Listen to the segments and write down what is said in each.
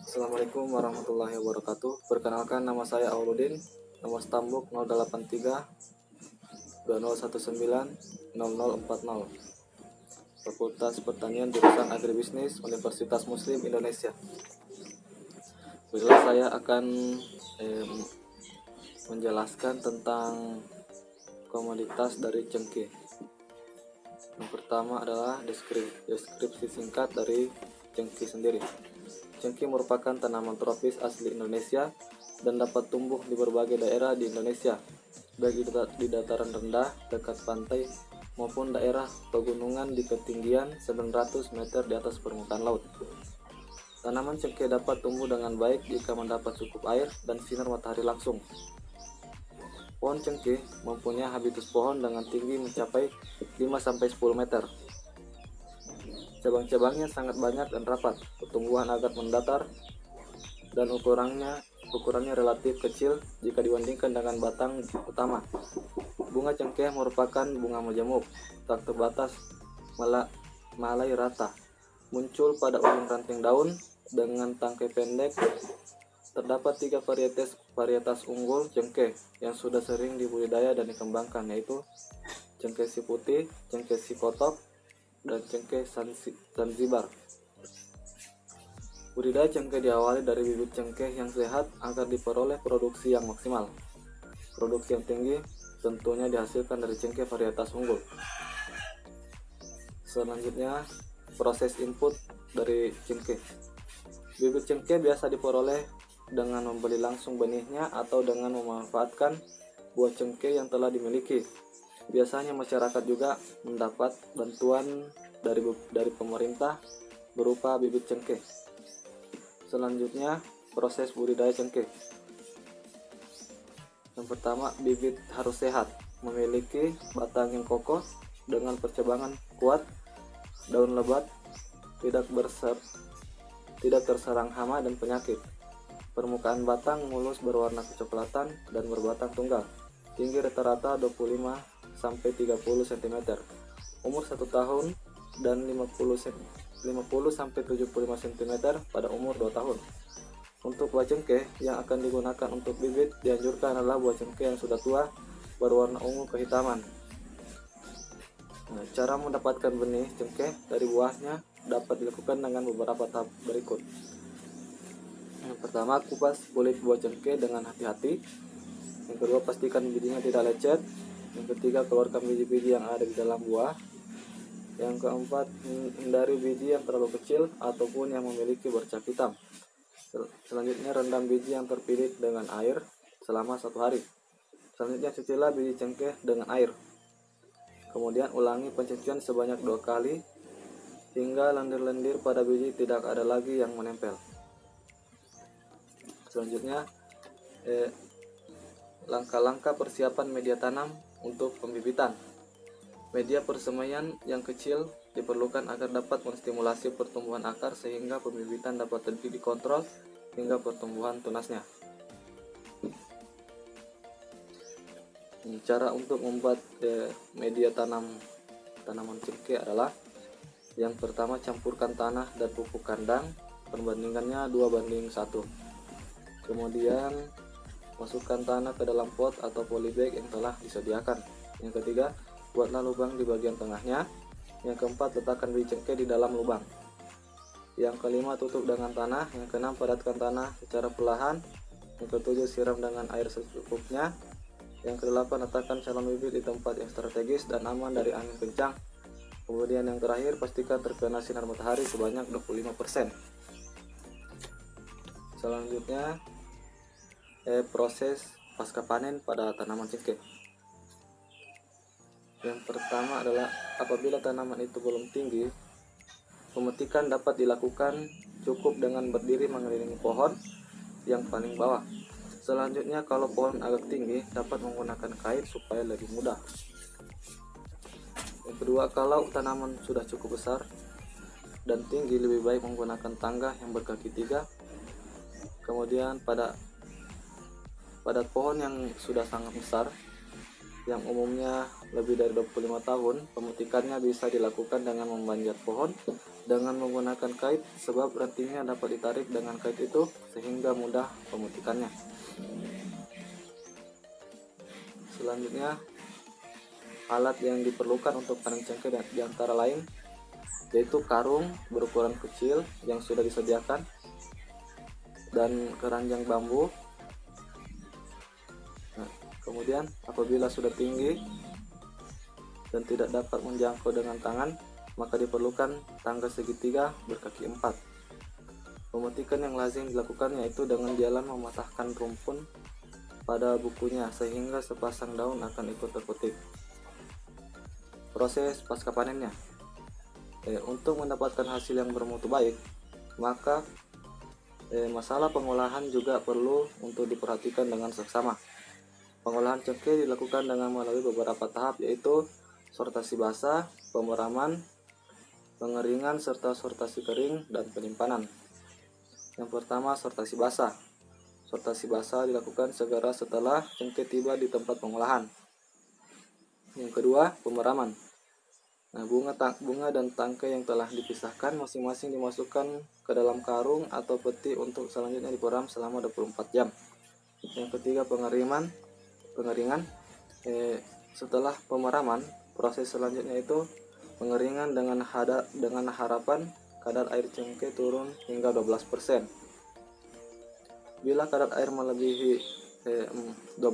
Assalamualaikum warahmatullahi wabarakatuh. Perkenalkan, nama saya Auludin, nomor stambuk 083 2019 0040, Fakultas Pertanian jurusan Agribisnis Universitas Muslim Indonesia. Baiklah, saya akan menjelaskan tentang komoditas dari cengkeh. Yang pertama adalah deskripsi singkat dari cengkeh sendiri. Cengkeh merupakan tanaman tropis asli Indonesia dan dapat tumbuh di berbagai daerah di Indonesia, baik di dataran rendah dekat pantai maupun daerah pegunungan di ketinggian 900 meter di atas permukaan laut. Tanaman cengkeh dapat tumbuh dengan baik jika mendapat cukup air dan sinar matahari langsung. Pohon cengkeh mempunyai habitus pohon dengan tinggi mencapai 5-10 meter. Cabang-cabangnya sangat banyak dan rapat, pertumbuhan agak mendatar, dan ukurannya relatif kecil jika dibandingkan dengan batang utama. Bunga cengkeh merupakan bunga majemuk, tak terbatas, malai rata, muncul pada ujung ranting daun dengan tangkai pendek. Terdapat 3 varietas unggul cengkeh yang sudah sering dibudidaya dan dikembangkan, yaitu cengkeh si putih, cengkeh si kotok, dan cengkeh Zanzibar. Budidaya cengkeh diawali dari bibit cengkeh yang sehat agar diperoleh produksi yang maksimal. Produksi yang tinggi tentunya dihasilkan dari cengkeh varietas unggul. Selanjutnya, proses input dari cengkeh. Bibit cengkeh biasa diperoleh dengan membeli langsung benihnya atau dengan memanfaatkan buah cengkeh yang telah dimiliki. Biasanya masyarakat juga mendapat bantuan dari pemerintah berupa bibit cengkeh. Selanjutnya, proses budidaya cengkeh. Yang pertama, bibit harus sehat, memiliki batang yang kokoh dengan percabangan kuat, daun lebat, tidak terserang hama dan penyakit. Permukaan batang mulus berwarna kecoklatan dan berbatang tunggal. Tinggi rata-rata 25-30 cm. Umur 1 tahun dan 50-75 cm pada umur 2 tahun. Untuk buah cengkeh yang akan digunakan untuk bibit dianjurkan adalah buah cengkeh yang sudah tua berwarna ungu kehitaman. Cara mendapatkan benih cengkeh dari buahnya dapat dilakukan dengan beberapa tahap berikut. Yang pertama, kupas kulit buah cengkeh dengan hati-hati. Yang kedua, pastikan bijinya tidak lecet. Yang ketiga, keluarkan biji-biji yang ada di dalam buah. Yang keempat, hindari biji yang terlalu kecil ataupun yang memiliki bercak hitam. Selanjutnya, rendam biji yang terpilih dengan air selama 1 hari. Selanjutnya, cucilah biji cengkeh dengan air. Kemudian ulangi pencucian sebanyak 2 kali hingga lendir-lendir pada biji tidak ada lagi yang menempel. Selanjutnya, langkah-langkah persiapan media tanam untuk pembibitan. Media persemaian yang kecil diperlukan agar dapat menstimulasi pertumbuhan akar sehingga pembibitan dapat lebih dikontrol hingga pertumbuhan tunasnya. Cara untuk membuat media tanaman cengkeh adalah: yang pertama, campurkan tanah dan pupuk kandang, perbandingannya 2:1. Kemudian masukkan tanah ke dalam pot atau polybag yang telah disediakan. Yang ketiga, buatlah lubang di bagian tengahnya. Yang keempat, letakkan biji cengkeh di dalam lubang. Yang kelima, tutup dengan tanah. Yang keenam, padatkan tanah secara perlahan. Yang ketujuh, siram dengan air secukupnya. Yang kedelapan, letakkan calon bibit di tempat yang strategis dan aman dari angin kencang. Kemudian yang terakhir, pastikan terkena sinar matahari sebanyak 25%. Selanjutnya, proses pasca panen pada tanaman cengkeh. Yang pertama adalah apabila tanaman itu belum tinggi, pemetikan dapat dilakukan cukup dengan berdiri mengelilingi pohon yang paling bawah. Selanjutnya, kalau pohon agak tinggi, dapat menggunakan kain supaya lebih mudah. Yang kedua, kalau tanaman sudah cukup besar dan tinggi, lebih baik menggunakan tangga yang berkaki 3. Kemudian pada pohon yang sudah sangat besar, yang umumnya lebih dari 25 tahun, pemetikannya bisa dilakukan dengan memanjat pohon dengan menggunakan kait, sebab rantingnya dapat ditarik dengan kait itu sehingga mudah pemetikannya. Selanjutnya, alat yang diperlukan untuk panen cengkeh di antara lain yaitu karung berukuran kecil yang sudah disediakan dan keranjang bambu. Nah, kemudian apabila sudah tinggi dan tidak dapat menjangkau dengan tangan, maka diperlukan tangga segitiga berkaki 4. Pemetikan yang lazim dilakukan yaitu dengan jalan mematahkan rumpun pada bukunya sehingga sepasang daun akan ikut terpetik. Proses pasca panennya. Untuk mendapatkan hasil yang bermutu baik, maka masalah pengolahan juga perlu untuk diperhatikan dengan seksama. Pengolahan cengkeh dilakukan dengan melalui beberapa tahap, yaitu sortasi basah, pemeraman, pengeringan, serta sortasi kering dan penyimpanan. Yang pertama, sortasi basah. Sortasi basah dilakukan segera setelah cengkeh tiba di tempat pengolahan. Yang kedua, pemeraman. Nah, bunga dan tangkai yang telah dipisahkan masing-masing dimasukkan ke dalam karung atau peti untuk selanjutnya diperam selama 24 jam. Yang ketiga, pengeringan. Setelah pemeraman, proses selanjutnya itu pengeringan dengan harapan kadar air cengkeh turun hingga 12%. Bila kadar air melebihi 12%,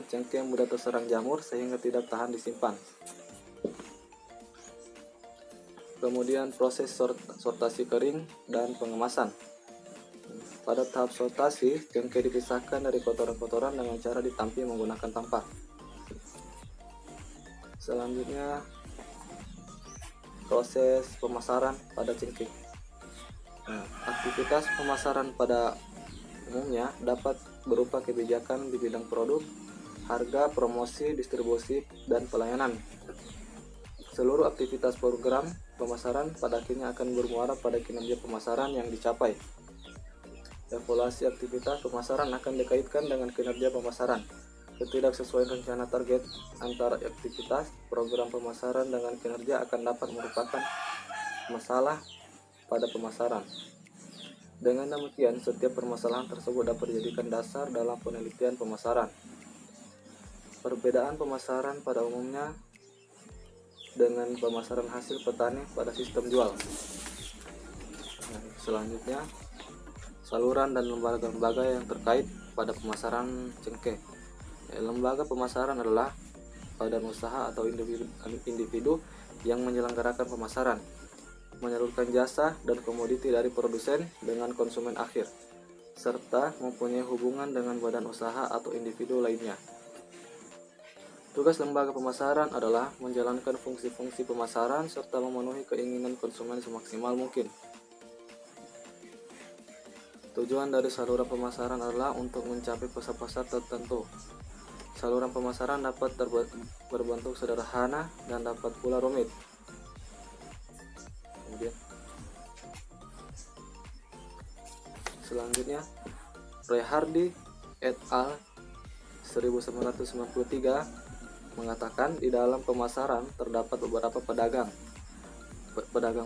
cengkeh mudah terserang jamur sehingga tidak tahan disimpan. Kemudian proses sortasi kering dan pengemasan. Pada tahap sortasi, cengkeh dipisahkan dari kotoran-kotoran dengan cara ditampi menggunakan tampar. Selanjutnya, proses pemasaran pada cengkeh. Nah, aktivitas pemasaran pada umumnya dapat berupa kebijakan di bidang produk, harga, promosi, distribusi, dan pelayanan. Seluruh aktivitas program pemasaran pada akhirnya akan bermuara pada kinerja pemasaran yang dicapai. Evaluasi aktivitas pemasaran akan dikaitkan dengan kinerja pemasaran. Ketidaksesuaian rencana target antara aktivitas program pemasaran dengan kinerja akan dapat merupakan masalah pada pemasaran. Dengan demikian, setiap permasalahan tersebut dapat dijadikan dasar dalam penelitian pemasaran. Perbedaan pemasaran pada umumnya dengan pemasaran hasil petani pada sistem jual. Nah, selanjutnya, saluran dan lembaga-lembaga yang terkait pada pemasaran cengkeh. Lembaga pemasaran adalah badan usaha atau individu yang menyelenggarakan pemasaran, menyalurkan jasa dan komoditi dari produsen dengan konsumen akhir, serta mempunyai hubungan dengan badan usaha atau individu lainnya. Tugas lembaga pemasaran adalah menjalankan fungsi-fungsi pemasaran serta memenuhi keinginan konsumen semaksimal mungkin. Tujuan dari saluran pemasaran adalah untuk mencapai pasar-pasar tertentu. Saluran pemasaran dapat berbentuk sederhana dan dapat pula rumit. Kemudian, selanjutnya, Rehardi et al. 1993 mengatakan di dalam pemasaran terdapat beberapa pedagang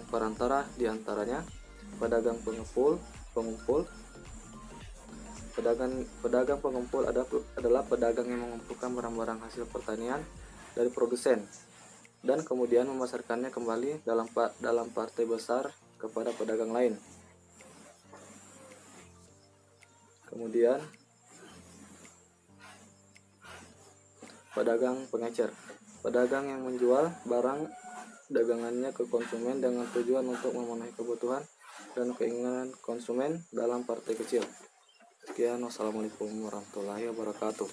perantara, diantaranya pedagang pengumpul. Pedagang pengumpul adalah pedagang yang mengumpulkan barang-barang hasil pertanian dari produsen dan kemudian memasarkannya kembali dalam partai besar kepada pedagang lain. Kemudian, pedagang pengecer, pedagang yang menjual barang dagangannya ke konsumen dengan tujuan untuk memenuhi kebutuhan dan keinginan konsumen dalam partai kecil. Sekian, wassalamualaikum warahmatullahi wabarakatuh.